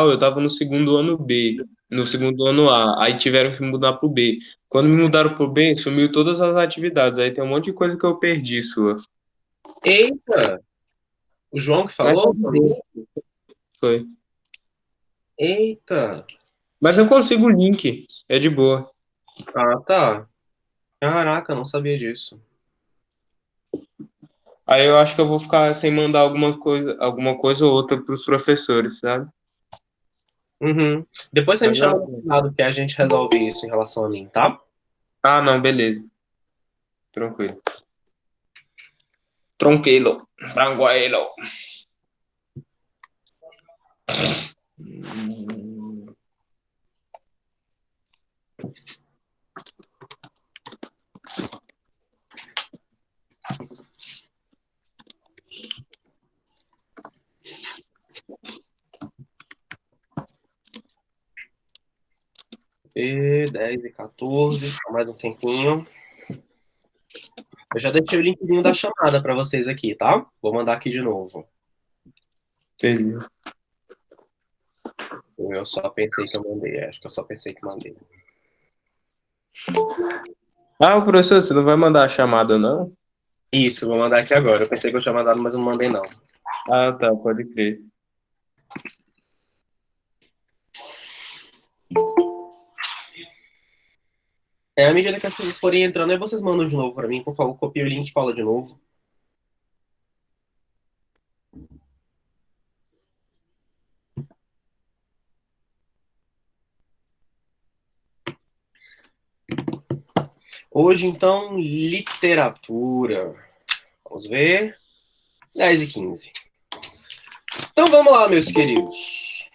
eu tava no segundo ano B, no segundo ano A, aí tiveram que mudar pro B. Quando me mudaram pro B, sumiu todas as atividades, aí tem um monte de coisa que eu perdi, sua. Eita, o João que Mas tá falou? de boa, foi. Eita, Mas eu consigo o link, é de boa. ah, tá. Caraca, não sabia disso. Aí eu acho que eu vou ficar sem mandar alguma coisa ou outra pros professores, sabe? Uhum. Depois você me Mas chama no privado que a gente resolve isso em relação a mim, tá? não, beleza. Tranquilo. Tranquilo. Tranquilo. E 10 e 14, só mais um tempinho. Eu já deixei o linkzinho da chamada para vocês aqui, tá? Vou mandar aqui de novo. Beleza. Eu só pensei que eu mandei, acho que eu só pensei que mandei. Professor, você não vai mandar a chamada, não? Isso, vou mandar aqui agora. Eu pensei que eu tinha mandado, mas eu não mandei, não. Tá, pode crer. À medida que as pessoas forem entrando, aí vocês mandam de novo para mim, por favor, copia o link e cola de novo. Hoje, então, literatura. Vamos ver. 10 e 15. Então vamos lá, meus queridos.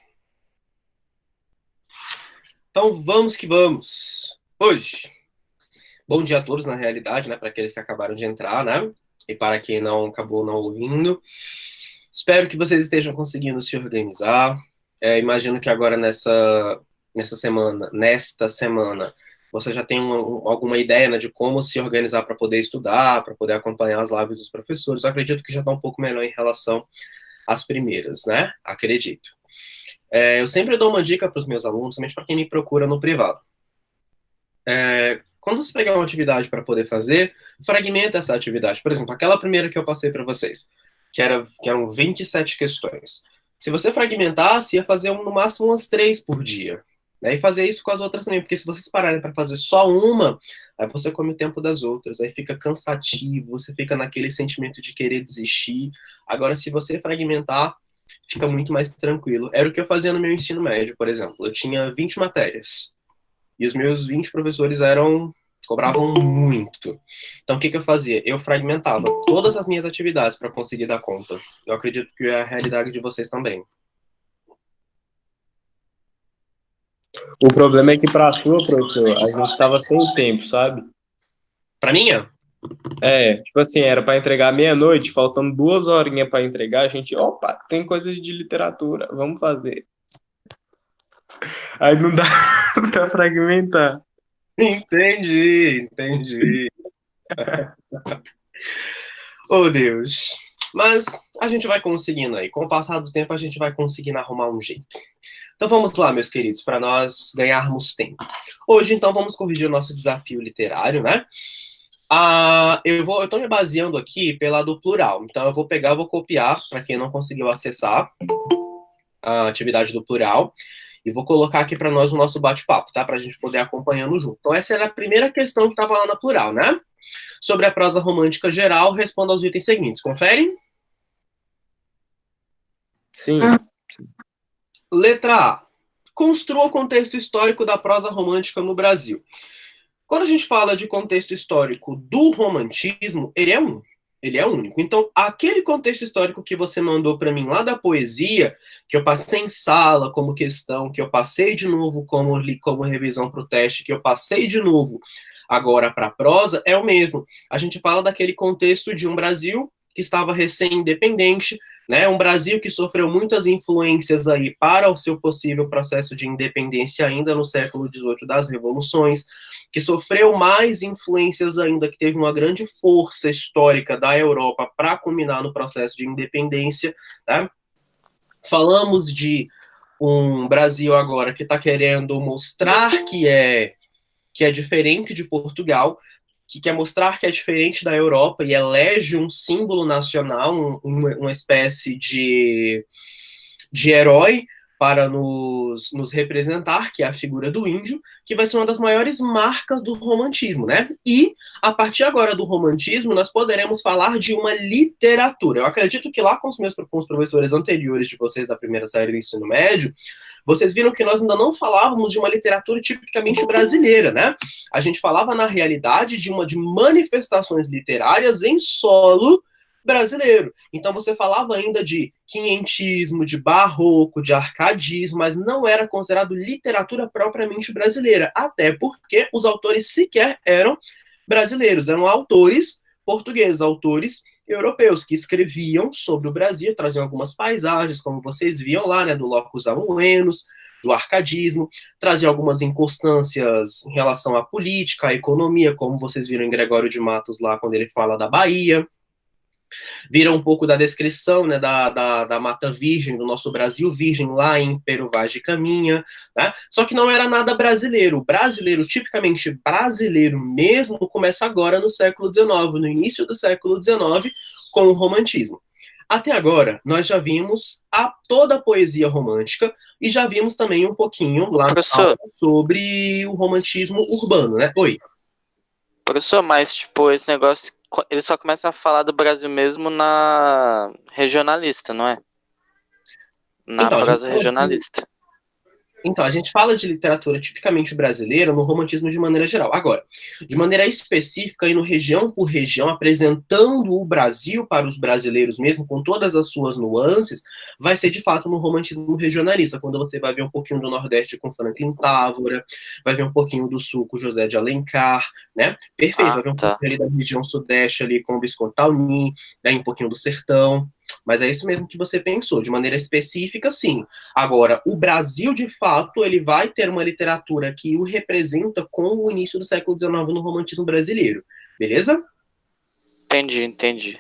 Então vamos que vamos. Hoje, bom dia a todos, na realidade, né? Para aqueles que acabaram de entrar, né? E para quem não acabou não ouvindo. Espero que vocês estejam conseguindo se organizar. Imagino que agora nesta semana, você já tem alguma ideia, né, de como se organizar para poder estudar, para poder acompanhar as lives dos professores. Eu acredito que já está um pouco melhor em relação às primeiras, né? Acredito. Eu sempre dou uma dica para os meus alunos, somente para quem me procura no privado. Quando você pegar uma atividade para poder fazer, fragmenta essa atividade. Por exemplo, aquela primeira que eu passei para vocês, que eram 27 questões. Se você fragmentasse, ia fazer no máximo umas 3 por dia. Né? E fazer isso com as outras também, porque se vocês pararem para fazer só uma, aí você come o tempo das outras, aí fica cansativo, você fica naquele sentimento de querer desistir. Agora, se você fragmentar, fica muito mais tranquilo. Era o que eu fazia no meu ensino médio, por exemplo. Eu tinha 20 matérias. E os meus 20 professores cobravam muito. Então, o que eu fazia? Eu fragmentava todas as minhas atividades para conseguir dar conta. Eu acredito que é a realidade de vocês também. O problema é que pra sua, professor, a gente tava sem tempo, sabe? Para minha? Tipo assim, era pra entregar meia-noite, faltando 2 horinhas pra entregar, a gente, opa, tem coisas de literatura, vamos fazer. Aí não dá pra fragmentar. Entendi, entendi. Oh, Deus. Mas a gente vai conseguindo aí. Com o passar do tempo, a gente vai conseguindo arrumar um jeito. Então vamos lá, meus queridos, para nós ganharmos tempo. Hoje, então, vamos corrigir o nosso desafio literário, né? Eu estou me baseando aqui pela do plural. Então eu vou pegar, vou copiar, para quem não conseguiu acessar a atividade do plural, e vou colocar aqui para nós o nosso bate-papo, tá? Para a gente poder acompanhando junto. Então essa era a primeira questão que estava lá na plural, né? Sobre a prosa romântica geral, responda aos itens seguintes. Conferem? Sim. Letra A. Construa o contexto histórico da prosa romântica no Brasil. Quando a gente fala de contexto histórico do romantismo, ele é um. Ele é único. Então, aquele contexto histórico que você mandou para mim lá da poesia, que eu passei em sala como questão, que eu passei de novo como revisão para o teste, que eu passei de novo agora para a prosa, é o mesmo. A gente fala daquele contexto de um Brasil que estava recém-independente, né? Um Brasil que sofreu muitas influências aí para o seu possível processo de independência ainda no século XVIII das revoluções, que sofreu mais influências ainda, que teve uma grande força histórica da Europa para culminar no processo de independência. Né? Falamos de um Brasil agora que está querendo mostrar que é diferente de Portugal, que quer mostrar que é diferente da Europa e elege um símbolo nacional, uma espécie de herói para nos representar, que é a figura do índio, que vai ser uma das maiores marcas do romantismo, né? E, a partir agora do romantismo, nós poderemos falar de uma literatura. Eu acredito que lá com os professores anteriores de vocês da primeira série do ensino médio, vocês viram que nós ainda não falávamos de uma literatura tipicamente brasileira, né? A gente falava, na realidade, de manifestações literárias em solo brasileiro. Então você falava ainda de quinhentismo, de barroco, de arcadismo, mas não era considerado literatura propriamente brasileira, até porque os autores sequer eram brasileiros, eram autores portugueses, autores europeus que escreviam sobre o Brasil, traziam algumas paisagens, como vocês viam lá, né, do Locus Amoenos, do arcadismo, trazia algumas inconstâncias em relação à política, à economia, como vocês viram em Gregório de Matos lá, quando ele fala da Bahia, vira um pouco da descrição, né, da Mata Virgem, do nosso Brasil Virgem, lá em Pero Vaz de Caminha, né? Só que não era nada brasileiro. O brasileiro, tipicamente brasileiro mesmo, começa agora no século XIX, no início do século XIX, com o romantismo. Até agora, nós já vimos toda a poesia romântica e já vimos também um pouquinho lá sobre o romantismo urbano, né? Oi. Professor, mas tipo, esse negócio, ele só começa a falar do Brasil mesmo na regionalista, não é? Na então, prosa regionalista. Então, a gente fala de literatura tipicamente brasileira no romantismo de maneira geral. Agora, de maneira específica, indo região por região, apresentando o Brasil para os brasileiros mesmo, com todas as suas nuances, vai ser de fato no romantismo regionalista, quando você vai ver um pouquinho do Nordeste com Franklin Távora, vai ver um pouquinho do Sul com José de Alencar, né? Perfeito, vai ver um pouquinho ali da região Sudeste ali com Visconde Tauni, né? Um pouquinho do Sertão. Mas é isso mesmo que você pensou, de maneira específica, sim. Agora, o Brasil, de fato, ele vai ter uma literatura que o representa com o início do século XIX no romantismo brasileiro. Beleza? Entendi.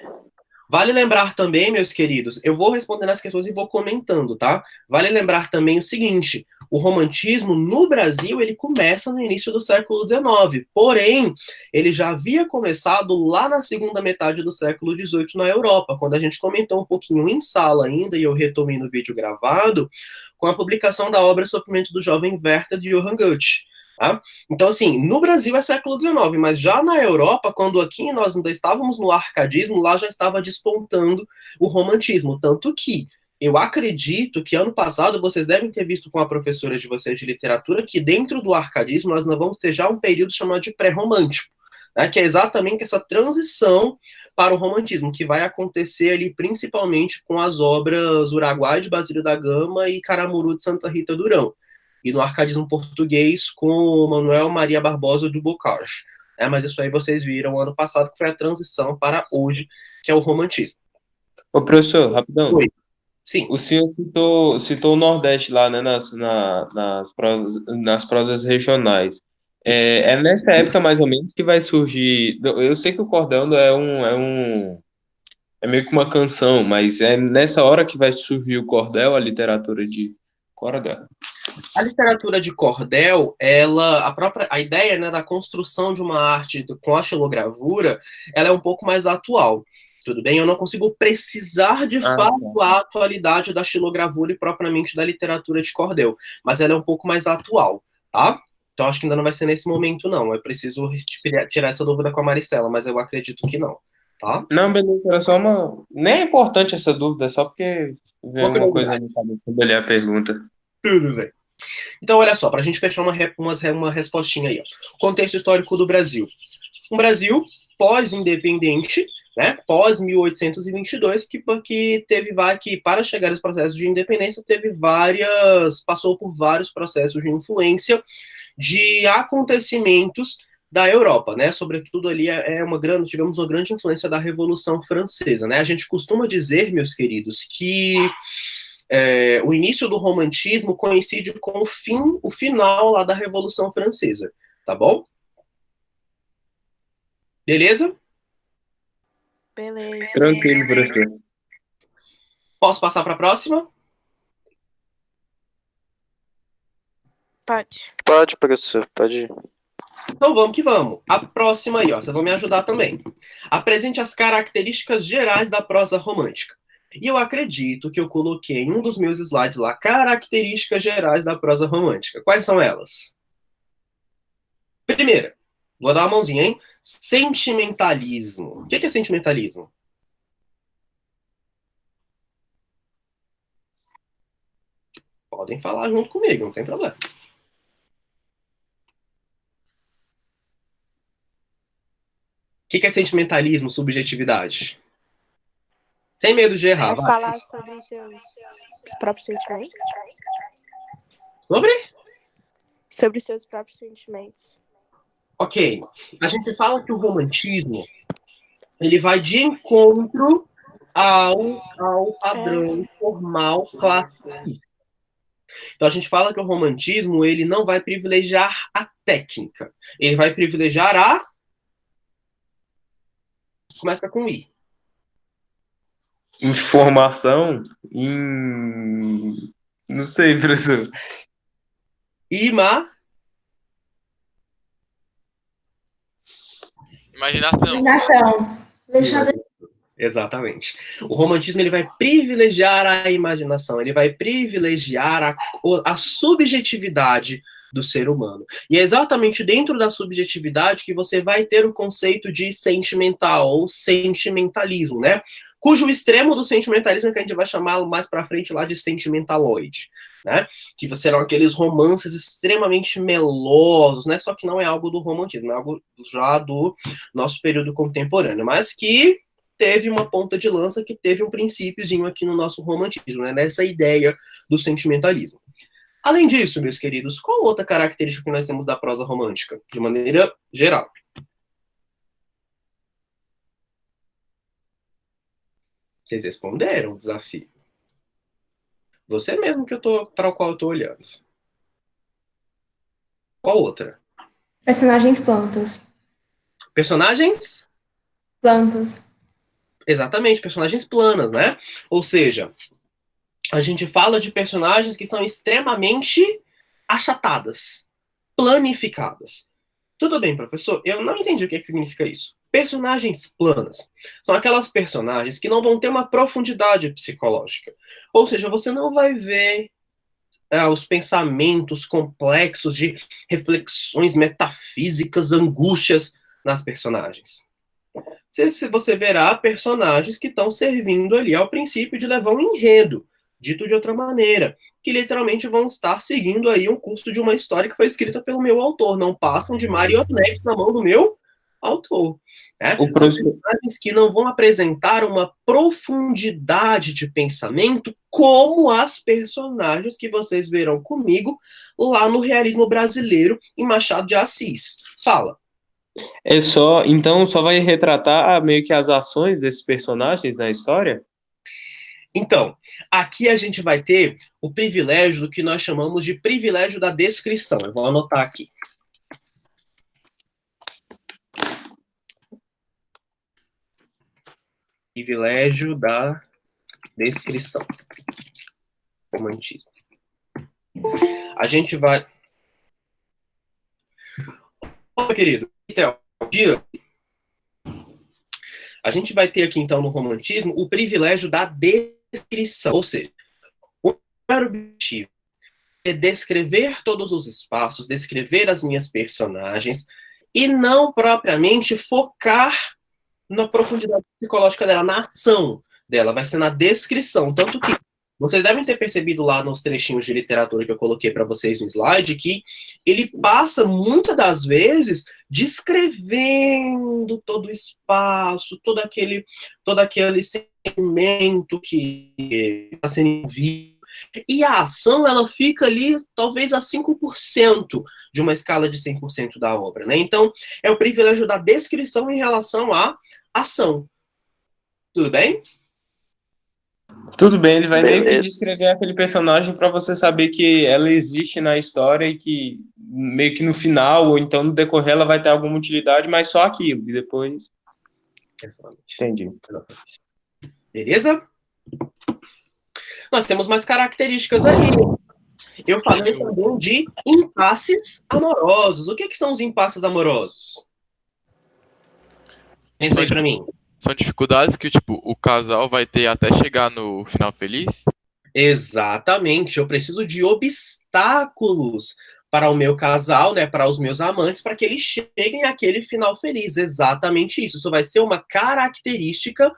Vale lembrar também, meus queridos, eu vou respondendo as questões e vou comentando, tá? Vale lembrar também o seguinte, o romantismo no Brasil, ele começa no início do século XIX, porém, ele já havia começado lá na segunda metade do século XVIII na Europa, quando a gente comentou um pouquinho em sala ainda, e eu retomei no vídeo gravado, com a publicação da obra Sofrimento do Jovem Werther, de Johann Goethe. Tá? Então, assim, no Brasil é século XIX, mas já na Europa, quando aqui nós ainda estávamos no arcadismo, lá já estava despontando o romantismo. Tanto que eu acredito que ano passado vocês devem ter visto com a professora de vocês de literatura que dentro do arcadismo nós não vamos ter já um período chamado de pré-romântico, né, que é exatamente essa transição para o romantismo, que vai acontecer ali principalmente com as obras Uruguai de Basílio da Gama e Caramuru de Santa Rita Durão, e no arcadismo português com Manuel Maria Barbosa do Bocage. Mas isso aí vocês viram ano passado, que foi a transição para hoje, que é o romantismo. Ô, professor, rapidão. Oi. Sim. O senhor citou o Nordeste lá, né, nas prosas regionais. É nessa época, mais ou menos, que vai surgir. Eu sei que o cordel é meio que uma canção, mas é nessa hora que vai surgir o cordel, a literatura de cordel. A literatura de cordel, a ideia, né, da construção de uma arte com a xilogravura, ela é um pouco mais atual. Tudo bem? Eu não consigo precisar de fato a atualidade da xilogravura e propriamente da literatura de cordel, mas ela é um pouco mais atual, tá? Então acho que ainda não vai ser nesse momento, não. Eu preciso tirar essa dúvida com a Maricela, mas eu acredito que não, tá? Não, beleza, era só uma. Nem é importante essa dúvida, só porque veio uma coisa na cabeça quando eu li a pergunta. Tudo bem. Então, olha só, para a gente fechar uma respostinha aí. Ó. Contexto histórico do Brasil. Um Brasil pós-independente, né, pós-1822, que teve que para chegar aos processos de independência passou por vários processos de influência de acontecimentos da Europa, né? Sobretudo ali tivemos uma grande influência da Revolução Francesa, né? A gente costuma dizer, meus queridos, que o início do romantismo coincide com o final lá da Revolução Francesa, tá bom? Beleza? Beleza. Tranquilo, professor. Posso passar para a próxima? Pode. Pode, professor, pode ir. Então vamos que vamos. A próxima aí, ó, vocês vão me ajudar também. Apresente as características gerais da prosa romântica. E eu acredito que eu coloquei em um dos meus slides lá, características gerais da prosa romântica. Quais são elas? Primeira, vou dar uma mãozinha, hein? Sentimentalismo. O que é sentimentalismo? Podem falar junto comigo, não tem problema. O que é sentimentalismo, subjetividade? Sem medo de errar, É vai. falar sobre seus próprios sentimentos. Sobre? Sobre seus próprios sentimentos. Ok. A gente fala que o romantismo, ele vai de encontro ao padrão formal classicista. Então a gente fala que o romantismo, ele não vai privilegiar a técnica. Ele vai privilegiar a... Começa com I. Informação em... Não sei, professor. Imaginação. Exatamente. O romantismo ele vai privilegiar a imaginação, ele vai privilegiar a subjetividade do ser humano. E é exatamente dentro da subjetividade que você vai ter o conceito de sentimental ou sentimentalismo, né? Cujo extremo do sentimentalismo é que a gente vai chamá-lo mais para frente lá de sentimentaloide, né? Que serão aqueles romances extremamente melosos, né? Só que não é algo do romantismo, é algo já do nosso período contemporâneo, mas que teve uma ponta de lança, que teve um princípiozinho aqui no nosso romantismo, né? Nessa ideia do sentimentalismo. Além disso, meus queridos, qual outra característica que nós temos da prosa romântica, de maneira geral? Vocês responderam o desafio. Você mesmo para o qual eu estou olhando. Qual outra? Personagens plantas. Personagens? Plantas. Exatamente, personagens planas, né? Ou seja, a gente fala de personagens que são extremamente achatadas, planificadas. Tudo bem, professor, eu não entendi o que significa isso. Personagens planas são aquelas personagens que não vão ter uma profundidade psicológica. Ou seja, você não vai ver os pensamentos complexos de reflexões metafísicas, angústias nas personagens. Você verá personagens que estão servindo ali ao princípio de levar um enredo, dito de outra maneira, que literalmente vão estar seguindo aí um curso de uma história que foi escrita pelo meu autor, não passam de marionetes na mão do meu autor. Né? São personagens que não vão apresentar uma profundidade de pensamento como as personagens que vocês verão comigo lá no realismo brasileiro em Machado de Assis. Fala. Então só vai retratar meio que as ações desses personagens na história? Então, aqui a gente vai ter o privilégio do que nós chamamos de privilégio da descrição. Eu vou anotar aqui. Privilégio da descrição. Romantismo. A gente vai... Ô, querido, a gente vai ter aqui, então, no romantismo, o privilégio da descrição. Ou seja, o primeiro objetivo é descrever todos os espaços, descrever as minhas personagens, e não propriamente focar na profundidade psicológica dela, na ação dela, vai ser na descrição. Tanto que vocês devem ter percebido lá nos trechinhos de literatura que eu coloquei para vocês no slide, que ele passa, muitas das vezes, descrevendo todo o espaço, todo aquele sentimento que está sendo envolvido. E a ação, ela fica ali, talvez, a 5% de uma escala de 100% da obra, né? Então, é o privilégio da descrição em relação à ação. Tudo bem? Tudo bem, ele vai meio que Beleza. descrever aquele personagem para você saber que ela existe na história e que meio que no final, ou então no decorrer, ela vai ter alguma utilidade, mas só aquilo, e depois... Entendi. Beleza? Nós temos mais características aí. Eu falei também de impasses amorosos. O que são os impasses amorosos? Pensa aí pra mim. São dificuldades que, tipo, o casal vai ter até chegar no final feliz? Exatamente. Eu preciso de obstáculos para o meu casal, né, para os meus amantes, para que eles cheguem àquele final feliz. Exatamente isso. Isso vai ser uma característica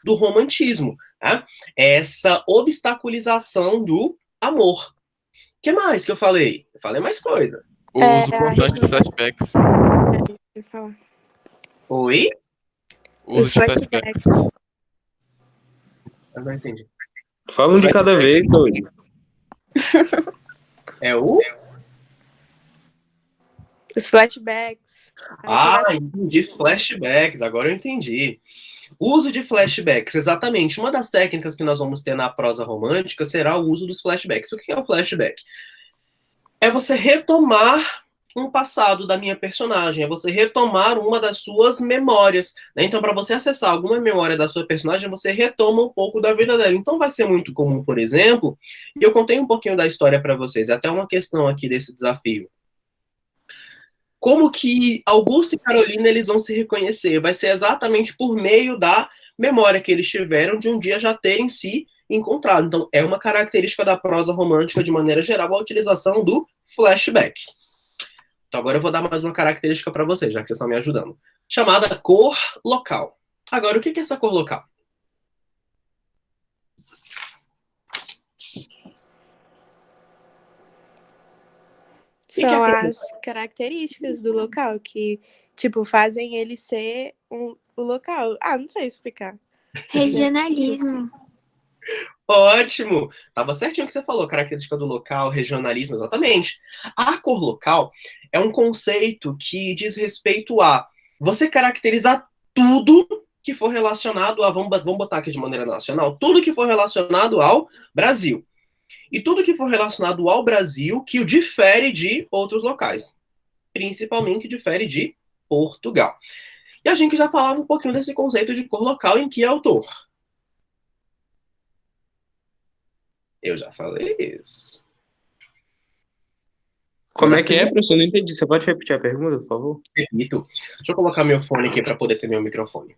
do romantismo, tá? Essa obstaculização do amor. O que mais que eu falei? Eu falei mais coisa. O uso constante de flashbacks. Oi? O uso de flashbacks. Eu não entendi. Fala um de cada vez, doido. É o? Os flashbacks. Ah, entendi. Flashbacks. Agora eu entendi. Uso de flashbacks, exatamente. Uma das técnicas que nós vamos ter na prosa romântica será o uso dos flashbacks. O que é o flashback? É você retomar um passado da minha personagem, é você retomar uma das suas memórias, né? Então, para você acessar alguma memória da sua personagem, você retoma um pouco da vida dela. Então, vai ser muito comum, por exemplo, e eu contei um pouquinho da história para vocês, é até uma questão aqui desse desafio. Como que Augusto e Carolina eles vão se reconhecer? Vai ser exatamente por meio da memória que eles tiveram de um dia já terem se encontrado. Então, é uma característica da prosa romântica, de maneira geral, a utilização do flashback. Então, agora eu vou dar mais uma característica para vocês, já que vocês estão me ajudando. Chamada cor local. Agora, o que é essa cor local? São as características do local que, tipo, fazem ele ser o local. Ah, não sei explicar. Regionalismo. Ótimo! Tava certinho o que você falou, característica do local, regionalismo, exatamente. A cor local é um conceito que diz respeito a você caracterizar tudo que for relacionado a, vamos botar aqui de maneira nacional, tudo que for relacionado ao Brasil. E tudo que for relacionado ao Brasil que o difere de outros locais. Principalmente difere de Portugal. E a gente já falava um pouquinho desse conceito de cor local em que autor? Eu já falei isso. Como é que é, professor? Não entendi. Você pode repetir a pergunta, por favor? Permito. Deixa eu colocar meu fone aqui para poder ter meu microfone.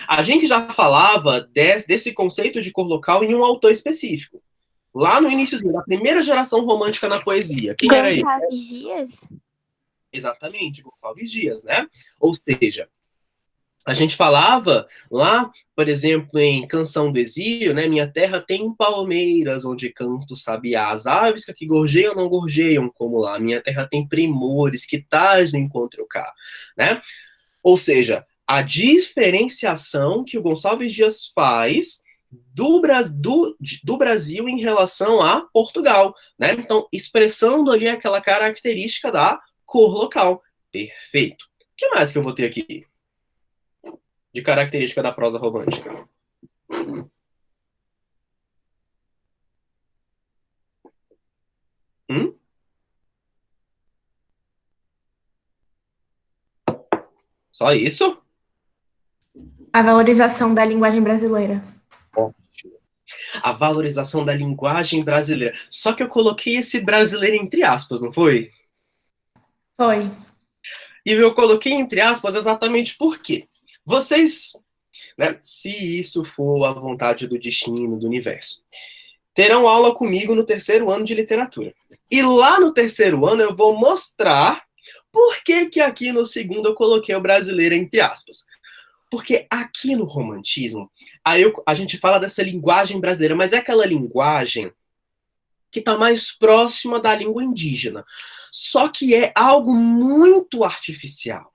A gente já falava desse conceito de cor local em um autor específico. Lá no início da primeira geração romântica na poesia. Quem era ele? Gonçalves Dias? Exatamente, Gonçalves Dias, né? Ou seja, a gente falava lá, por exemplo, em Canção do Exílio, né? Minha terra tem palmeiras onde canto sabiá, as aves que aqui gorjeiam não gorjeiam como lá. Minha terra tem primores que tais no encontro cá, né? Ou seja, a diferenciação que o Gonçalves Dias faz do Brasil em relação a Portugal, né? Então, expressando ali aquela característica da cor local. Perfeito. O que mais que eu vou ter aqui? De característica da prosa romântica. Só isso? A valorização da linguagem brasileira. Ótimo. A valorização da linguagem brasileira. Só que eu coloquei esse brasileiro entre aspas, não foi? Foi. E eu coloquei entre aspas exatamente por quê? Vocês, né, se isso for a vontade do destino, do universo, terão aula comigo no terceiro ano de literatura. E lá no terceiro ano eu vou mostrar por que aqui no segundo eu coloquei o brasileiro entre aspas. Porque aqui no romantismo, a gente fala dessa linguagem brasileira, mas é aquela linguagem que está mais próxima da língua indígena. Só que é algo muito artificial.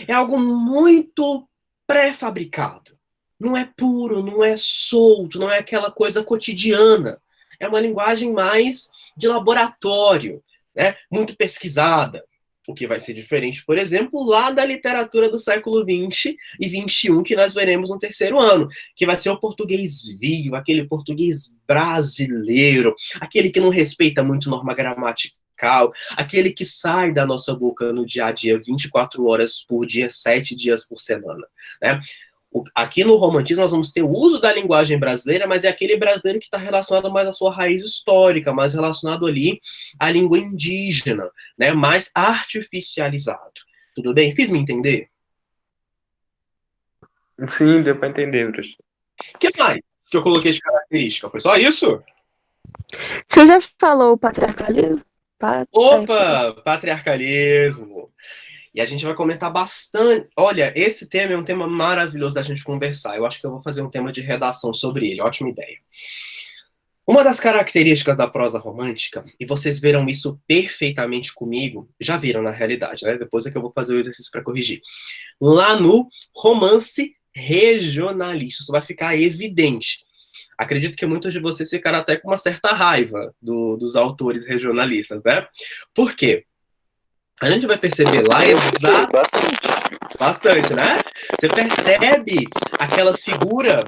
É algo muito pré-fabricado. Não é puro, não é solto, não é aquela coisa cotidiana. É uma linguagem mais de laboratório, né? Muito pesquisada. O que vai ser diferente, por exemplo, lá da literatura do século XX e XXI, que nós veremos no terceiro ano, que vai ser o português vivo, aquele português brasileiro, aquele que não respeita muito norma gramatical, aquele que sai da nossa boca no dia a dia, 24 horas por dia, 7 dias por semana, né? Aqui no romantismo nós vamos ter o uso da linguagem brasileira, mas é aquele brasileiro que está relacionado mais à sua raiz histórica, mais relacionado ali à língua indígena, né? Mais artificializado. Tudo bem? Fiz me entender? Sim, deu para entender, professor. O que mais que eu coloquei de característica? Foi só isso? Você já falou patriarcalismo? Opa, patriarcalismo. E a gente vai comentar bastante. Olha, esse tema é um tema maravilhoso da gente conversar. Eu acho que eu vou fazer um tema de redação sobre ele. Ótima ideia. Uma das características da prosa romântica, e vocês viram isso perfeitamente comigo, já viram na realidade, né? Depois é que eu vou fazer o exercício para corrigir. Lá no romance regionalista, isso vai ficar evidente. Acredito que muitos de vocês ficaram até com uma certa raiva dos autores regionalistas, né? Por quê? A gente vai perceber lá bastante, né? Você percebe aquela figura.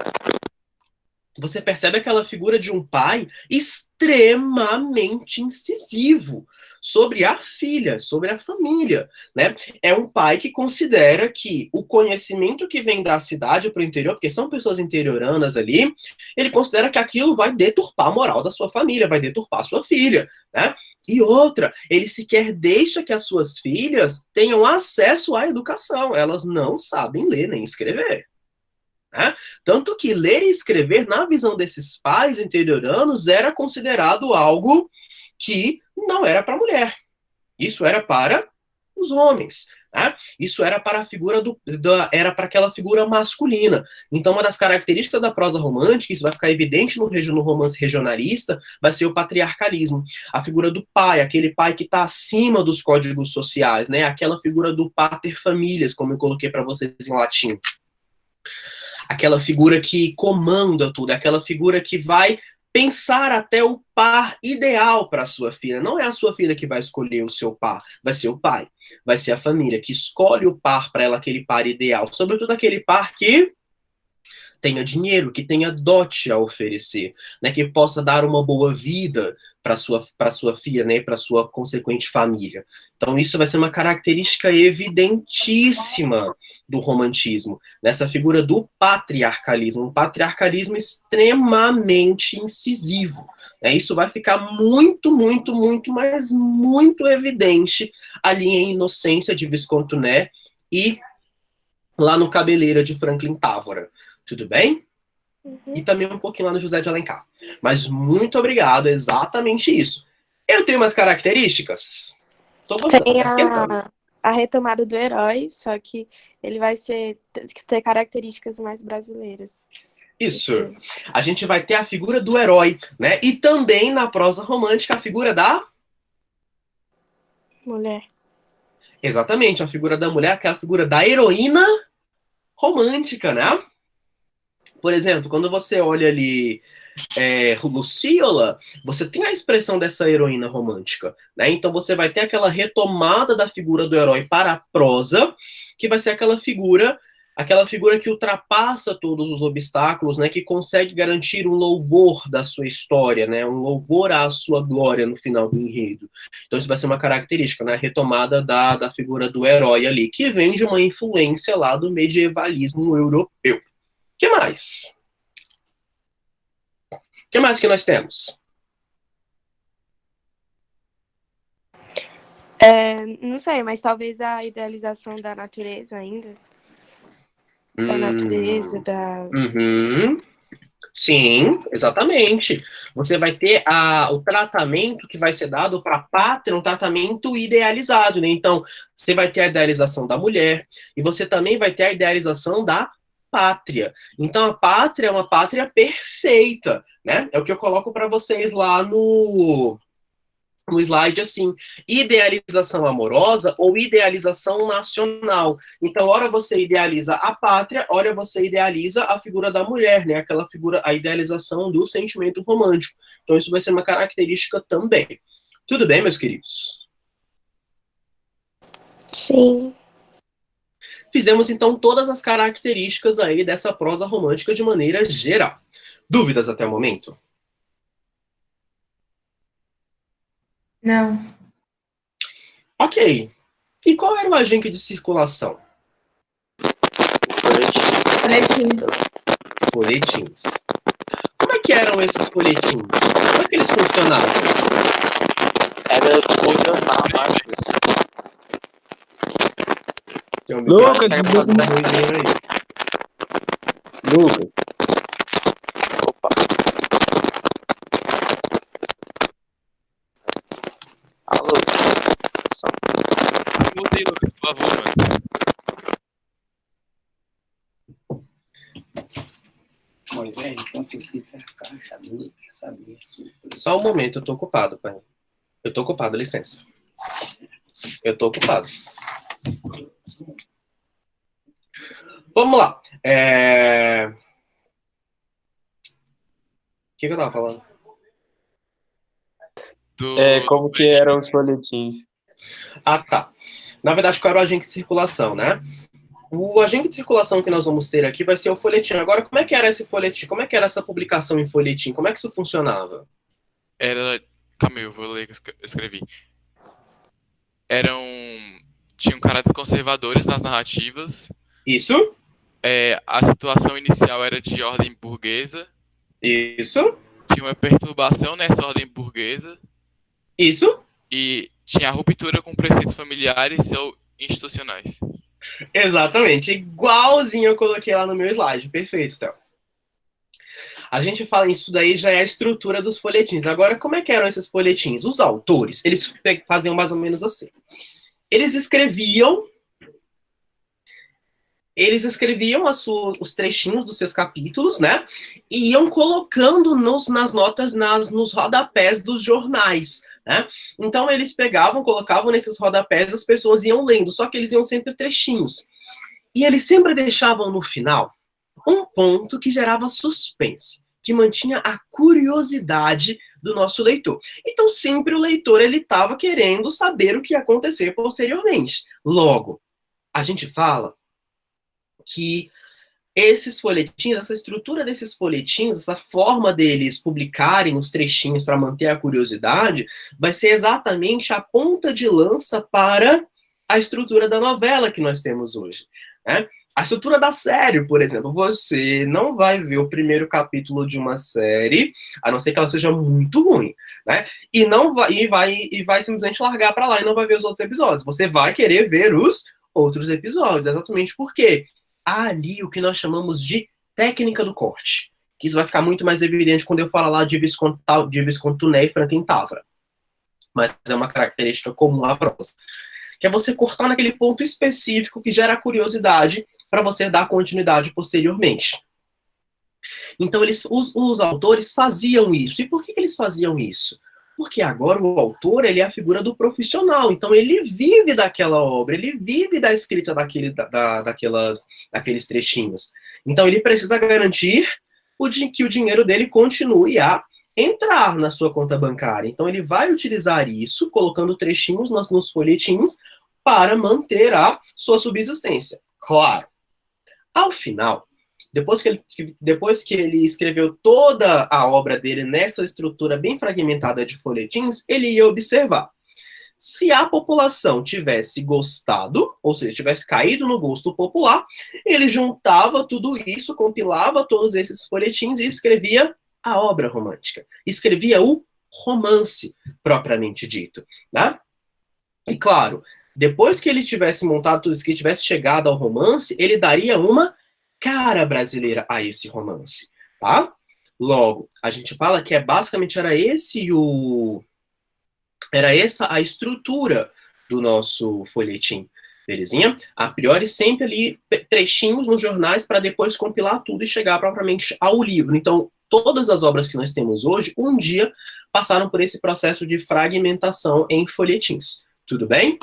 Você percebe aquela figura de um pai extremamente incisivo sobre a filha, sobre a família, né? É um pai que considera que o conhecimento que vem da cidade para o interior, porque são pessoas interioranas ali, ele considera que aquilo vai deturpar a moral da sua família, vai deturpar a sua filha, né? E outra, ele sequer deixa que as suas filhas tenham acesso à educação, elas não sabem ler nem escrever. Né? Tanto que ler e escrever, na visão desses pais interioranos, era considerado algo que não era para a mulher. Isso era para os homens. Né? Isso era para a figura era para aquela figura masculina. Então, uma das características da prosa romântica, isso vai ficar evidente no romance regionalista, vai ser o patriarcalismo. A figura do pai, aquele pai que está acima dos códigos sociais, né? Aquela figura do pater familias, como eu coloquei para vocês em latim. Aquela figura que comanda tudo, aquela figura que vai pensar até o par ideal para a sua filha. Não é a sua filha que vai escolher o seu par, vai ser o pai, vai ser a família que escolhe o par para ela, aquele par ideal. Sobretudo aquele par que tenha dinheiro, que tenha dote a oferecer, né, que possa dar uma boa vida para sua filha, né, para sua consequente família. Então isso vai ser uma característica evidentíssima do romantismo, nessa figura do patriarcalismo, um patriarcalismo extremamente incisivo. Né, isso vai ficar muito, muito, muito, mas muito evidente ali em Inocência de Visconti Né e lá no Cabeleira de Franklin Távora. Tudo bem? E também um pouquinho lá no José de Alencar. Mas muito obrigado, exatamente isso. Eu tenho umas características. Tô gostando, Tem tá esquentando. a retomada do herói, só que ele vai ter características mais brasileiras. Isso. A gente vai ter a figura do herói, né? E também na prosa romântica a figura da Mulher. Exatamente, a figura da mulher, aquela figura da heroína romântica, né? Por exemplo, quando você olha ali Luciola, você tem a expressão dessa heroína romântica, né? Então você vai ter aquela retomada da figura do herói para a prosa, que vai ser aquela figura que ultrapassa todos os obstáculos, né? Que consegue garantir um louvor da sua história, né? Um louvor à sua glória no final do enredo. Então isso vai ser uma característica, né? A retomada da figura do herói ali, que vem de uma influência lá do medievalismo europeu. O que mais? O que mais que nós temos? Não sei, mas talvez a idealização da natureza ainda. Da natureza, da... Uhum. Sim, exatamente. Você vai ter o tratamento que vai ser dado para a pátria, um tratamento idealizado, né? Então, você vai ter a idealização da mulher e você também vai ter a idealização da pátria. Então, a pátria é uma pátria perfeita, né? É o que eu coloco para vocês lá no slide, assim, idealização amorosa ou idealização nacional. Então, ora você idealiza a pátria, ora você idealiza a figura da mulher, né? Aquela figura, a idealização do sentimento romântico. Então, isso vai ser uma característica também. Tudo bem, meus queridos? Sim. Fizemos, então, todas as características aí dessa prosa romântica de maneira geral. Dúvidas até o momento? Não. Ok. E qual era o agente de circulação? Verde. Folhetins. Folhetins. Como é que eram esses folhetins? Como é que eles funcionavam? Era tipo jornal, não acho isso. Tem um Lucas, microfone fazendo ruidinho aí. Lucas, Opa. Alô. Só. Mutei, Lucas, por favor, mano. Moisés, então tem que ir pra caixa, não quer saber. Só um momento, eu tô ocupado, pai. Eu tô ocupado, licença. Eu tô ocupado. Vamos lá. O que eu tava falando? como que eram os folhetins? Ah, tá. Na verdade, qual era o agente de circulação, né? O agente de circulação que nós vamos ter aqui vai ser o folhetim. Agora, como é que era esse folhetim? Como é que era essa publicação em folhetim? Como é que isso funcionava? Era. Calma aí, eu vou ler o que eu escrevi. Tinham caráter conservadores nas narrativas. Isso? A situação inicial era de ordem burguesa. Isso? Tinha uma perturbação nessa ordem burguesa. Isso? E tinha a ruptura com preceitos familiares ou institucionais. Exatamente. Igualzinho eu coloquei lá no meu slide. Perfeito, Théo. A gente fala isso daí, já é a estrutura dos folhetins. Agora, como é que eram esses folhetins? Os autores, eles faziam mais ou menos assim. Eles escreviam os trechinhos dos seus capítulos, né? E iam colocando nas notas, nos rodapés dos jornais, né? Então, eles pegavam, colocavam nesses rodapés, as pessoas iam lendo, só que eles iam sempre trechinhos. E eles sempre deixavam no final um ponto que gerava suspense, que mantinha a curiosidade do nosso leitor. Então, sempre o leitor ele estava querendo saber o que ia acontecer posteriormente. Logo, a gente fala que esses folhetins, essa estrutura desses folhetins, essa forma deles publicarem os trechinhos para manter a curiosidade, vai ser exatamente a ponta de lança para a estrutura da novela que nós temos hoje, né? A estrutura da série, por exemplo, você não vai ver o primeiro capítulo de uma série, a não ser que ela seja muito ruim, né? E vai simplesmente largar para lá e não vai ver os outros episódios. Você vai querer ver os outros episódios, exatamente porque há ali o que nós chamamos de técnica do corte, que isso vai ficar muito mais evidente quando eu falar lá de Visconde Tuné e Franklin Távora. Mas é uma característica comum à prosa, que é você cortar naquele ponto específico que gera curiosidade para você dar continuidade posteriormente. Então, os autores faziam isso. E por que eles faziam isso? Porque agora o autor ele é a figura do profissional. Então, ele vive daquela obra, ele vive da escrita daqueles trechinhos. Então, ele precisa garantir que o dinheiro dele continue a entrar na sua conta bancária. Então, ele vai utilizar isso, colocando trechinhos nos folhetins, para manter a sua subsistência. Claro. Ao final, depois que ele escreveu toda a obra dele nessa estrutura bem fragmentada de folhetins, ele ia observar. Se a população tivesse gostado, ou seja, tivesse caído no gosto popular, ele juntava tudo isso, compilava todos esses folhetins e escrevia a obra romântica. Escrevia o romance, propriamente dito, né? E claro, depois que ele tivesse montado tudo isso, que tivesse chegado ao romance, ele daria uma cara brasileira a esse romance, tá? Logo, a gente fala que basicamente era essa a estrutura do nosso folhetim, belezinha? A priori, sempre ali trechinhos nos jornais para depois compilar tudo e chegar propriamente ao livro. Então, todas as obras que nós temos hoje, um dia passaram por esse processo de fragmentação em folhetins. Tudo bem?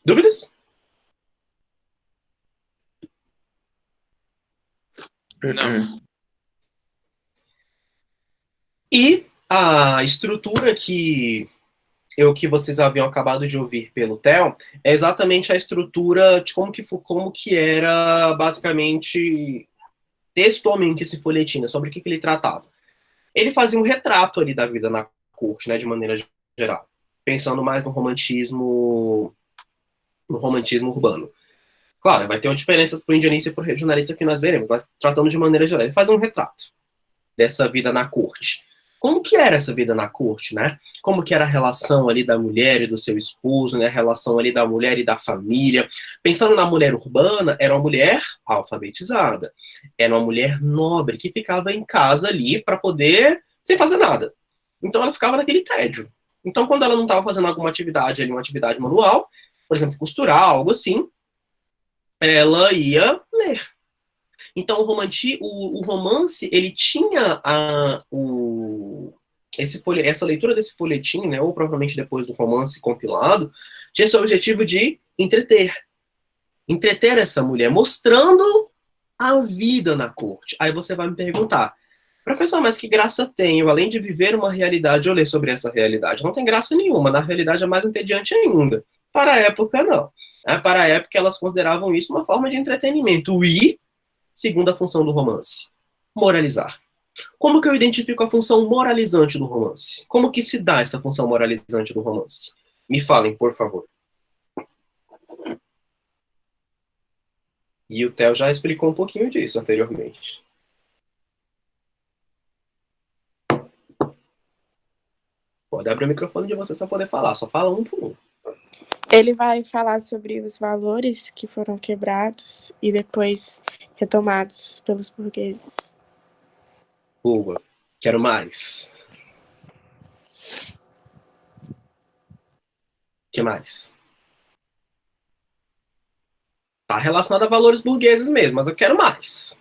Dúvidas? Não. E a estrutura que vocês haviam acabado de ouvir pelo Theo é exatamente a estrutura de como que era basicamente textualmente esse folhetim, né, sobre o que ele tratava. Ele fazia um retrato ali da vida na corte, né, de maneira geral, pensando mais no romantismo urbano. Claro, vai ter diferenças para o indianista e para o regionalista que nós veremos, mas tratando de maneira geral. Ele faz um retrato dessa vida na corte. Como que era essa vida na corte, né? Como que era a relação ali da mulher e do seu esposo, né? A relação ali da mulher e da família. Pensando na mulher urbana, era uma mulher alfabetizada. Era uma mulher nobre que ficava em casa ali para poder, sem fazer nada. Então ela ficava naquele tédio. Então quando ela não estava fazendo alguma atividade ali, uma atividade manual, por exemplo, costurar, algo assim, ela ia ler. Então o romance, ele tinha essa leitura desse folhetim, né, ou provavelmente depois do romance compilado, tinha esse objetivo de entreter essa mulher, mostrando a vida na corte. Aí você vai me perguntar, professor, mas que graça tem eu, além de viver uma realidade, eu ler sobre essa realidade? Não tem graça nenhuma, na realidade é mais entediante ainda. Para a época, não. Para a época, elas consideravam isso uma forma de entretenimento. E, segunda função do romance, moralizar. Como que eu identifico a função moralizante do romance? Como que se dá essa função moralizante do romance? Me falem, por favor. E o Theo já explicou um pouquinho disso anteriormente. Pode abrir o microfone de vocês para poder falar, só fala um por um. Ele vai falar sobre os valores que foram quebrados e depois retomados pelos burgueses. Boa. Quero mais. O que mais? Tá relacionado a valores burgueses mesmo, mas eu quero mais.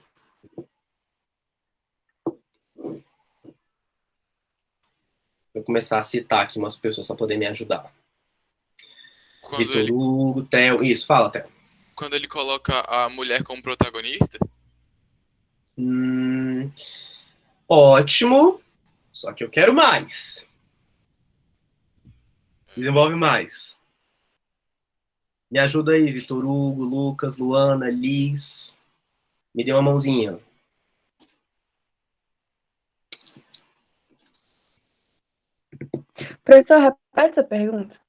Vou começar a citar aqui umas pessoas para poder me ajudar. Vitor Hugo, Theo. Isso, fala, Theo. Quando ele coloca a mulher como protagonista? Ótimo. Só que eu quero mais. Desenvolve mais. Me ajuda aí, Vitor Hugo, Lucas, Luana, Liz. Me dê uma mãozinha. Professor, repete essa pergunta.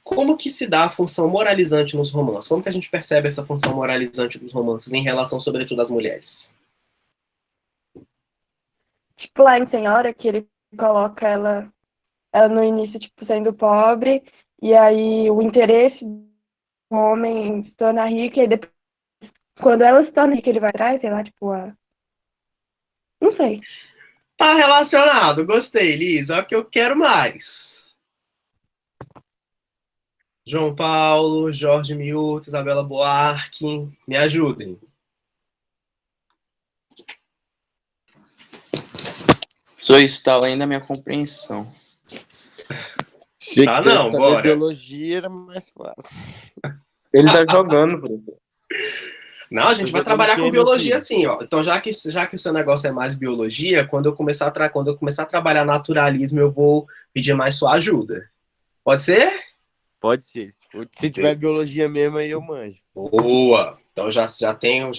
Como que se dá a função moralizante nos romances? Como que a gente percebe essa função moralizante dos romances em relação, sobretudo, às mulheres? Tipo, lá em Senhora, que ele coloca ela no início, tipo, sendo pobre, e aí o interesse do homem se torna rica, e depois, quando ela se torna rica, ele vai atrás, sei lá, tipo, não sei. Tá relacionado, gostei, Liz. Olha que eu quero mais. João Paulo, Jorge Miúto, Isabela Buarque, me ajudem. Só está além da minha compreensão. Tá não, bora. Biologia era mais fácil. Ele tá jogando, professor. Não, a gente vai trabalhar com biologia sim, ó. Então, já que o seu negócio é mais biologia, quando eu começar a trabalhar naturalismo, eu vou pedir mais sua ajuda. Pode ser? Pode ser. Se tiver biologia mesmo, aí eu manjo. Boa! Então já tenho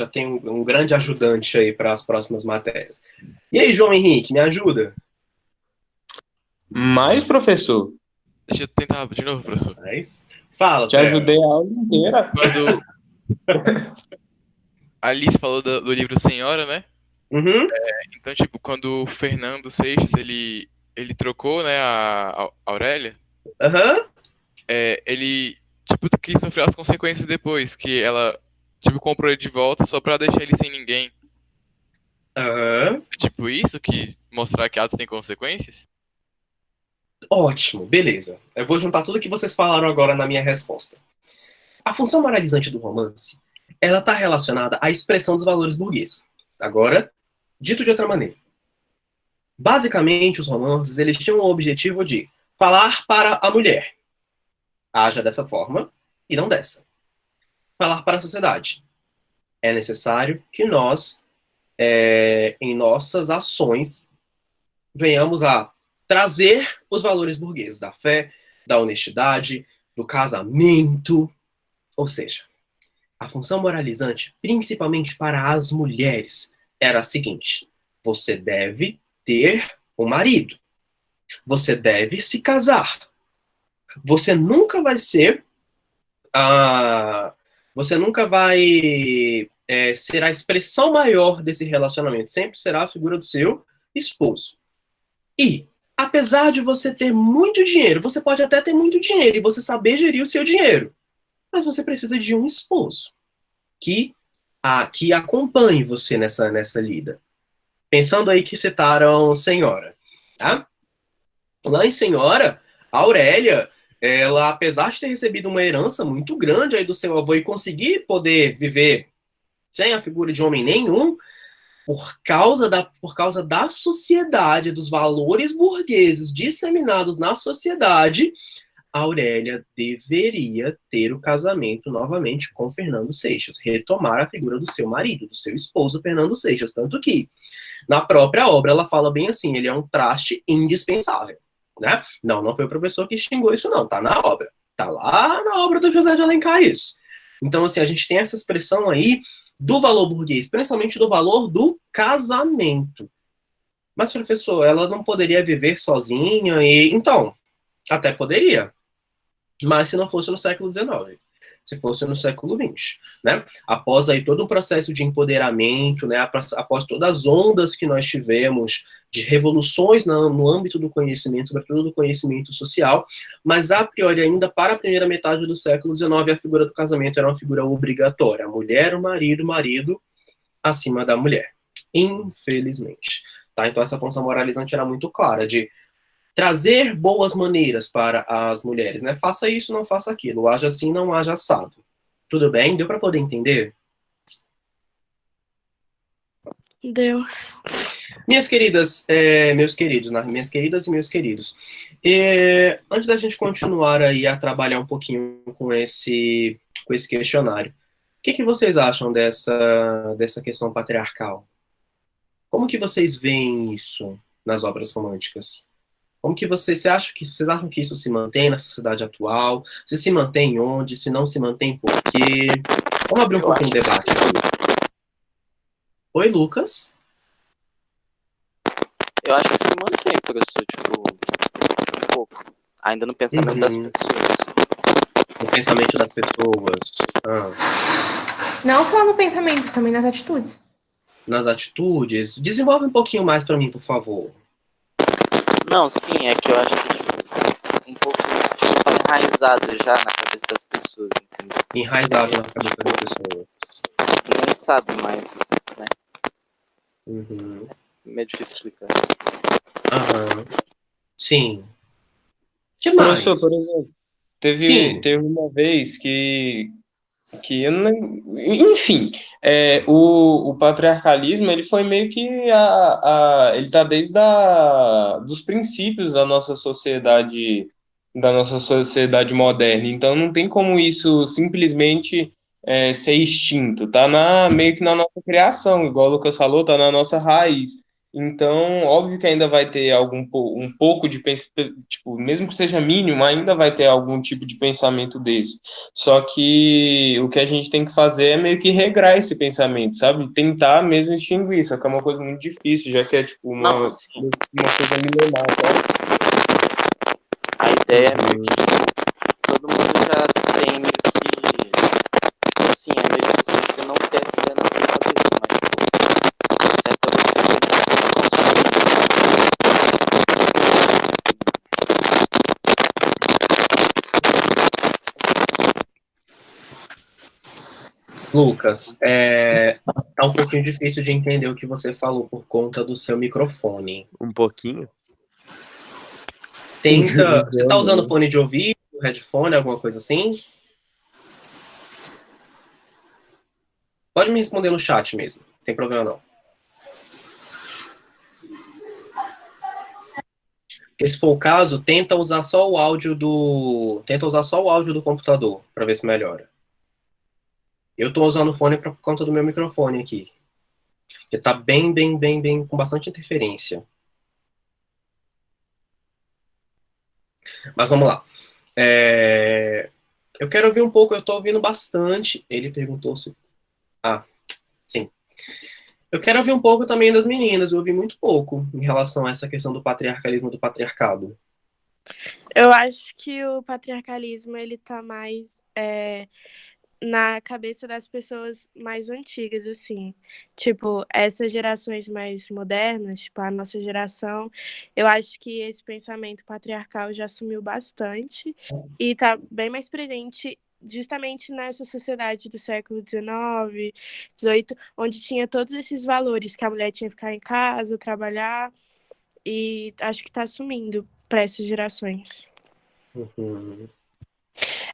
um grande ajudante aí para as próximas matérias. E aí, João Henrique, me ajuda? Mais, professor? Deixa eu tentar de novo, professor. Fala, te ajudei a aula inteira. Quando a Alice falou do livro Senhora, né? Uhum. Então, tipo, quando o Fernando Seixas, ele trocou, né, a Aurélia, ele, tipo, quis sofrer as consequências depois, que ela, tipo, comprou ele de volta só pra deixar ele sem ninguém. É tipo isso, que mostrar que atos têm consequências? Ótimo, beleza. Eu vou juntar tudo que vocês falaram agora na minha resposta. A função moralizante do romance, ela está relacionada à expressão dos valores burgueses. Agora, dito de outra maneira. Basicamente, os romances, eles tinham o objetivo de falar para a mulher. Haja dessa forma e não dessa. Falar para a sociedade. É necessário que nós, em nossas ações, venhamos a trazer os valores burgueses da fé, da honestidade, do casamento. Ou seja, a função moralizante, principalmente para as mulheres, era a seguinte: você deve ter um marido. Você deve se casar. Você nunca vai ser Você nunca vai ser a expressão maior desse relacionamento. Sempre será a figura do seu esposo. E, apesar de você ter muito dinheiro, você pode até ter muito dinheiro e você saber gerir o seu dinheiro. Mas você precisa de um esposo que acompanhe você nessa lida. Pensando aí que citaram Senhora, tá? Lá em Senhora, a Aurélia, ela, apesar de ter recebido uma herança muito grande aí do seu avô e conseguir poder viver sem a figura de homem nenhum, por causa da sociedade, dos valores burgueses disseminados na sociedade, a Aurélia deveria ter o casamento novamente com Fernando Seixas, retomar a figura do seu marido, do seu esposo Fernando Seixas, tanto que na própria obra ela fala bem assim, ele é um traste indispensável, né? Não foi o professor que xingou isso não, tá na obra, tá lá na obra do José de Alencar isso. Então assim, a gente tem essa expressão aí do valor burguês, principalmente do valor do casamento. Mas professor, ela não poderia viver sozinha e então, até poderia, mas se não fosse no século XIX, se fosse no século XX, né? Após aí todo um processo de empoderamento, né? Após todas as ondas que nós tivemos de revoluções no âmbito do conhecimento, sobretudo do conhecimento social, mas a priori ainda para a primeira metade do século XIX a figura do casamento era uma figura obrigatória, a mulher, o marido acima da mulher, infelizmente, tá? Então essa função moralizante era muito clara de trazer boas maneiras para as mulheres, né? Faça isso, não faça aquilo. Haja assim, não haja assado. Tudo bem? Deu para poder entender? Deu. Minhas queridas, meus queridos, né? Minhas queridas e meus queridos, antes da gente continuar aí a trabalhar um pouquinho com esse questionário, o que vocês acham dessa questão patriarcal? Como que vocês veem isso nas obras românticas? Como que vocês acham que isso se mantém na sociedade atual? Se mantém onde? Se não se mantém, por quê? Vamos abrir um pouquinho de debate aqui. Oi, Lucas. Eu acho que se mantém, professor, tipo, um pouco. Ainda no pensamento das pessoas. No pensamento das pessoas. Não só no pensamento, também nas atitudes. Nas atitudes? Desenvolve um pouquinho mais para mim, por favor. Não, sim, é que eu acho que tipo, um pouco tipo, tá enraizado já na cabeça das pessoas, entendeu? Enraizado na cabeça das pessoas. Nem sabe mais, né? Uhum. Meio difícil explicar. Sim. Que mais? Professor, por exemplo, teve uma vez que eu não... Enfim, o patriarcalismo, ele foi meio que ele está desde dos princípios da nossa sociedade moderna, então não tem como isso simplesmente ser extinto, tá meio que na nossa criação, igual o Lucas falou, tá na nossa raiz. Então, óbvio que ainda vai ter um pouco de pensamento, tipo, mesmo que seja mínimo, ainda vai ter algum tipo de pensamento desse. Só que o que a gente tem que fazer é meio que regrar esse pensamento, sabe? Tentar mesmo extinguir, só que é uma coisa muito difícil, já que é tipo uma coisa milenar, sabe? A ideia é meio que todo mundo já tem meio que assim, é meio difícil você não ter essa ideia na sua cabeça, mas certa vez você tem Lucas, tá um pouquinho difícil de entender o que você falou por conta do seu microfone. Um pouquinho? Tenta. Você tá usando fone de ouvido, headphone, alguma coisa assim? Pode me responder no chat mesmo, não tem problema não. Porque se for o caso, tenta usar só o áudio do computador para ver se melhora. Eu tô usando o fone por conta do meu microfone aqui. Porque tá bem, com bastante interferência. Mas vamos lá. Eu quero ouvir um pouco, eu tô ouvindo bastante. Ele perguntou se... sim. Eu quero ouvir um pouco também das meninas. Eu ouvi muito pouco em relação a essa questão do patriarcalismo, do patriarcado. Eu acho que o patriarcalismo, ele tá mais na cabeça das pessoas mais antigas, assim. Tipo, essas gerações mais modernas, tipo, a nossa geração, eu acho que esse pensamento patriarcal já sumiu bastante e tá bem mais presente justamente nessa sociedade do século XIX, XVIII, onde tinha todos esses valores, que a mulher tinha que ficar em casa, trabalhar, e acho que tá sumindo para essas gerações. Uhum.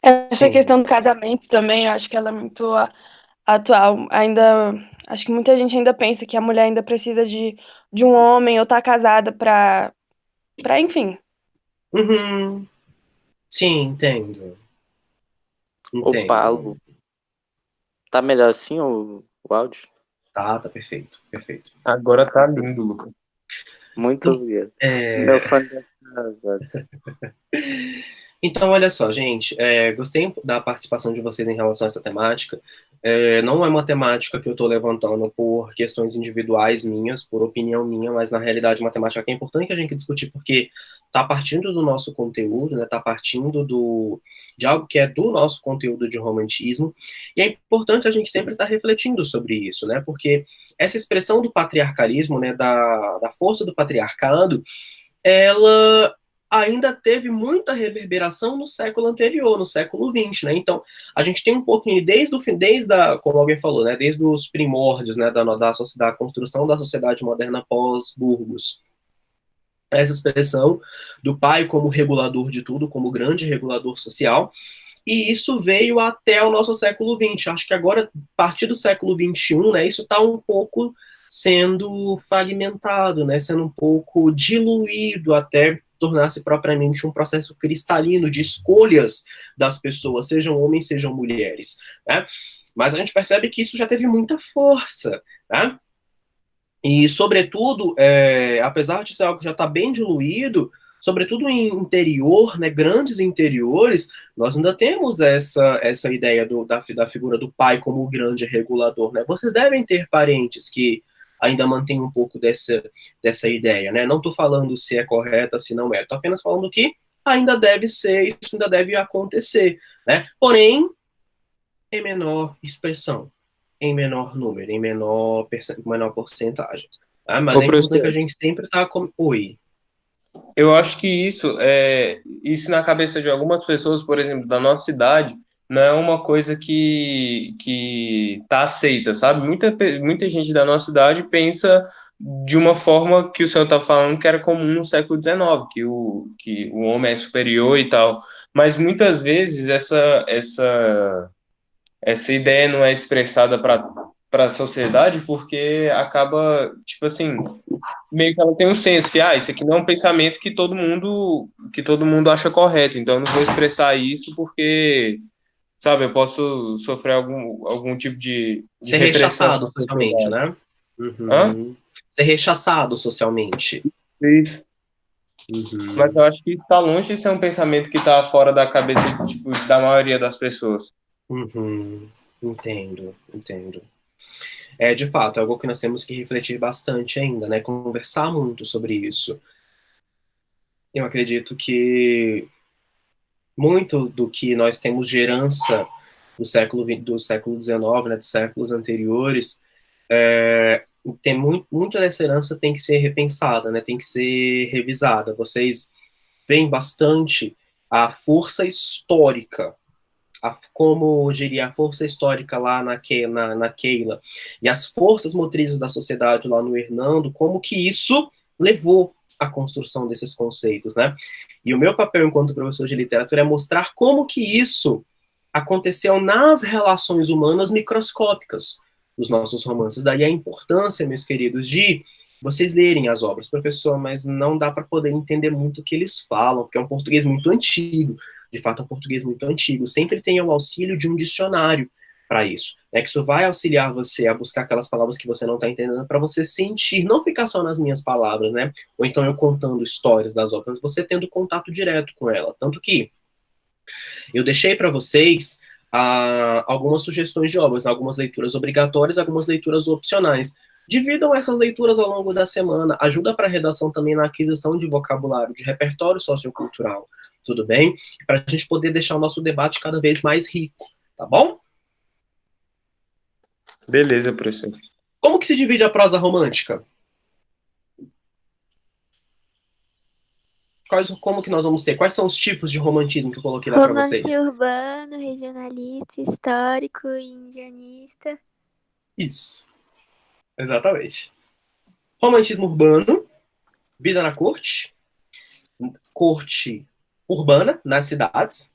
Essa Sim. questão do casamento também, eu acho que ela é muito atual. Ainda, acho que muita gente ainda pensa que a mulher ainda precisa de um homem ou tá casada enfim. Uhum. Sim, entendo. Ô, Paulo, Entendo. tá melhor assim o áudio? Tá perfeito, perfeito. Agora tá lindo, Lucas. Muito obrigado. É, Meu fone tá atrasado. Então, olha só, gente, gostei da participação de vocês em relação a essa temática. Não é uma temática que eu estou levantando por questões individuais minhas, por opinião minha, mas na realidade uma temática que é importante a gente discutir, porque está partindo do nosso conteúdo, né? Está partindo de algo que é do nosso conteúdo de romantismo, e é importante a gente sempre estar refletindo sobre isso, né? Porque essa expressão do patriarcalismo, né, da força do patriarcado, ela ainda teve muita reverberação no século anterior, no século XX, né? Então, a gente tem um pouquinho, como alguém falou, né? Desde os primórdios, né? Da construção da sociedade moderna pós-Burgos. Essa expressão do pai como regulador de tudo, como grande regulador social, e isso veio até o nosso século XX. Acho que agora, a partir do século XXI, né? Isso está um pouco sendo fragmentado, né? Sendo um pouco diluído até tornar-se propriamente um processo cristalino de escolhas das pessoas, sejam homens, sejam mulheres, né? Mas a gente percebe que isso já teve muita força, né? E, sobretudo, apesar de ser algo que já está bem diluído, sobretudo em interior, né, grandes interiores, nós ainda temos essa ideia da figura do pai como o grande regulador, né? Vocês devem ter parentes que ainda mantêm um pouco dessa ideia, né? Não estou falando se é correta, se não é, estou apenas falando que ainda deve ser, isso ainda deve acontecer, né? Porém, em menor expressão, em menor número, em menor porcentagem. Tá? Mas Ô, é importante que a professor, gente sempre está com... Oi. eu acho que isso na cabeça de algumas pessoas, por exemplo, da nossa cidade, não é uma coisa que tá aceita, sabe? Muita gente da nossa cidade pensa de uma forma que o senhor está falando que era comum no século XIX, que o homem é superior e tal. Mas muitas vezes essa ideia não é expressada para a sociedade porque acaba, tipo assim, meio que ela tem um senso que, isso aqui não é um pensamento que todo mundo acha correto, então eu não vou expressar isso porque, sabe, eu posso sofrer algum tipo de Ser repressão rechaçado da socialmente, sociedade. né? Hã? Uhum. Ser rechaçado socialmente. Isso. Mas Uhum. eu acho que isso está longe de ser um pensamento que está fora da cabeça, tipo, da maioria das pessoas. Uhum. Entendo, entendo. De fato, é algo que nós temos que refletir bastante ainda, né? Conversar muito sobre isso. Eu acredito que muito do que nós temos de herança do século XIX, né, dos séculos anteriores, tem muito dessa herança tem que ser repensada, né, tem que ser revisada. Vocês veem bastante a força histórica, como diria a força histórica lá na Keila, e as forças motrizes da sociedade lá no Hernando, como que isso levou à construção desses conceitos, né? E o meu papel enquanto professor de literatura é mostrar como que isso aconteceu nas relações humanas microscópicas dos nossos romances. Daí a importância, meus queridos, de vocês lerem as obras. Professor, mas não dá para poder entender muito o que eles falam, porque é um português muito antigo. De fato, é um português muito antigo. Sempre tem o auxílio de um dicionário para isso. Que isso vai auxiliar você a buscar aquelas palavras que você não está entendendo, para você sentir, não ficar só nas minhas palavras, né? Ou então eu contando histórias das obras, você tendo contato direto com ela. Tanto que eu deixei para vocês algumas sugestões de obras, algumas leituras obrigatórias, algumas leituras opcionais. Dividam essas leituras ao longo da semana. Ajuda para a redação também na aquisição de vocabulário, de repertório sociocultural. Tudo bem? Para a gente poder deixar o nosso debate cada vez mais rico, tá bom? Beleza, professor. Como que se divide a prosa romântica? Como que nós vamos ter? Quais são os tipos de romantismo que eu coloquei lá para vocês? Romance urbano, regionalista, histórico e indianista. Isso. Exatamente. Romantismo urbano, vida na corte urbana, nas cidades.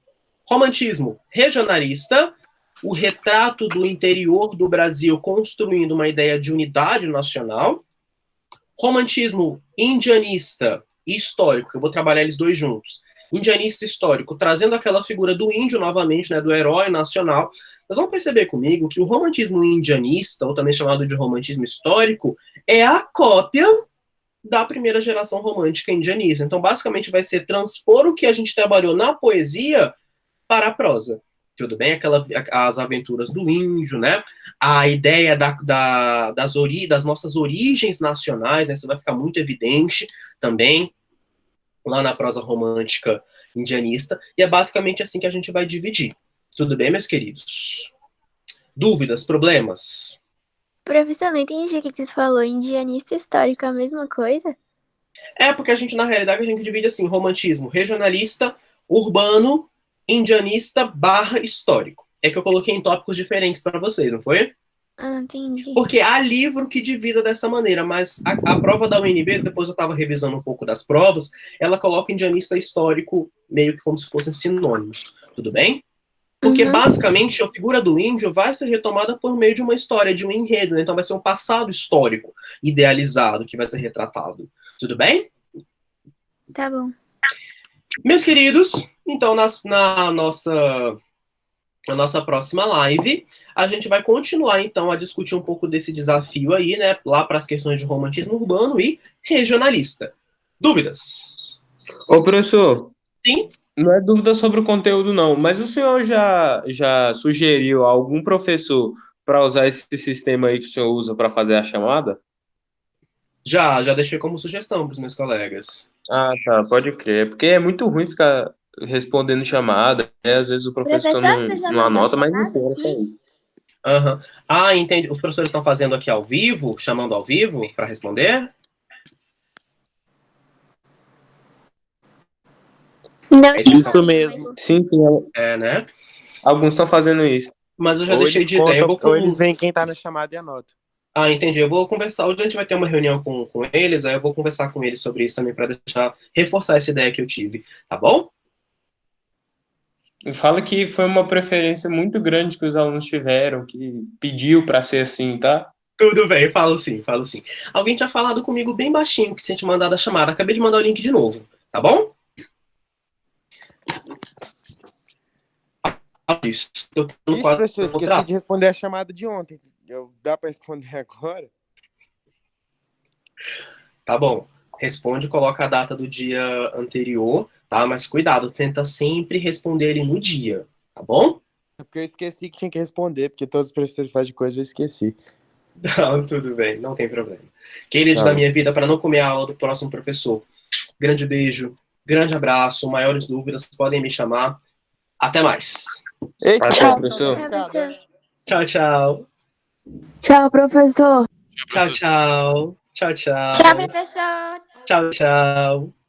Romantismo regionalista, o retrato do interior do Brasil construindo uma ideia de unidade nacional. Romantismo indianista e histórico, que eu vou trabalhar eles dois juntos. Indianista histórico, trazendo aquela figura do índio novamente, né, do herói nacional. Nós vamos perceber comigo que o romantismo indianista, ou também chamado de romantismo histórico, é a cópia da primeira geração romântica indianista. Então, basicamente, vai ser transpor o que a gente trabalhou na poesia para a prosa. Tudo bem? As aventuras do índio, né? A ideia das nossas origens nacionais, né? Isso vai ficar muito evidente também lá na prosa romântica indianista. E é basicamente assim que a gente vai dividir. Tudo bem, meus queridos? Dúvidas, problemas? Professor, não entendi o que você falou. Indianista histórico é a mesma coisa? É, porque na realidade, a gente divide assim, romantismo regionalista, urbano, indianista / histórico. É que eu coloquei em tópicos diferentes para vocês, não foi? Ah, entendi. Porque há livro que divida dessa maneira, mas a prova da UNB, depois eu estava revisando um pouco das provas, ela coloca indianista histórico meio que como se fossem sinônimos. Tudo bem? Porque, basicamente, a figura do índio vai ser retomada por meio de uma história, de um enredo. Né? Então, vai ser um passado histórico idealizado que vai ser retratado. Tudo bem? Tá bom. Meus queridos, então, na nossa próxima live, a gente vai continuar, então, a discutir um pouco desse desafio aí, né? Lá para as questões de romantismo urbano e regionalista. Dúvidas? Ô, professor. Sim? Não é dúvida sobre o conteúdo, não, mas o senhor já sugeriu a algum professor para usar esse sistema aí que o senhor usa para fazer a chamada? Já deixei como sugestão para os meus colegas. Ah, tá, pode crer. Porque é muito ruim ficar respondendo chamada, né? Às vezes o professor não anota, mas não tem. Uhum. Ah, entendi. Os professores estão fazendo aqui ao vivo, chamando ao vivo para responder? Não, isso mesmo. Sim. É, né? Alguns estão fazendo isso. Mas eu já deixei de ideia. Ou eles veem quem tá na chamada e anotam. Ah, entendi. Eu vou conversar. Hoje a gente vai ter uma reunião com eles, aí eu vou conversar com eles sobre isso também para reforçar essa ideia que eu tive. Tá bom? Fala que foi uma preferência muito grande que os alunos tiveram, que pediu para ser assim, tá? Tudo bem, falo sim. Alguém tinha falado comigo bem baixinho que você tinha mandado a chamada. Acabei de mandar o link de novo. Tá bom? Isso. Professor, esqueci de responder a chamada de ontem. Dá para responder agora? Tá bom. Responde, coloca a data do dia anterior, tá? Mas cuidado, tenta sempre responder ele no dia, tá bom? É porque eu esqueci que tinha que responder, porque todos os professores fazem coisa, eu esqueci. Não, tudo bem, não tem problema. Queridos da minha vida, para não comer a aula do próximo professor, grande beijo, grande abraço, maiores dúvidas, podem me chamar. Até mais. Eita, Tchau, professor. Tchau, tchau. Tchau, professor. Tchau, tchau. Tchau, tchau. Tchau, professor. Tchau, tchau.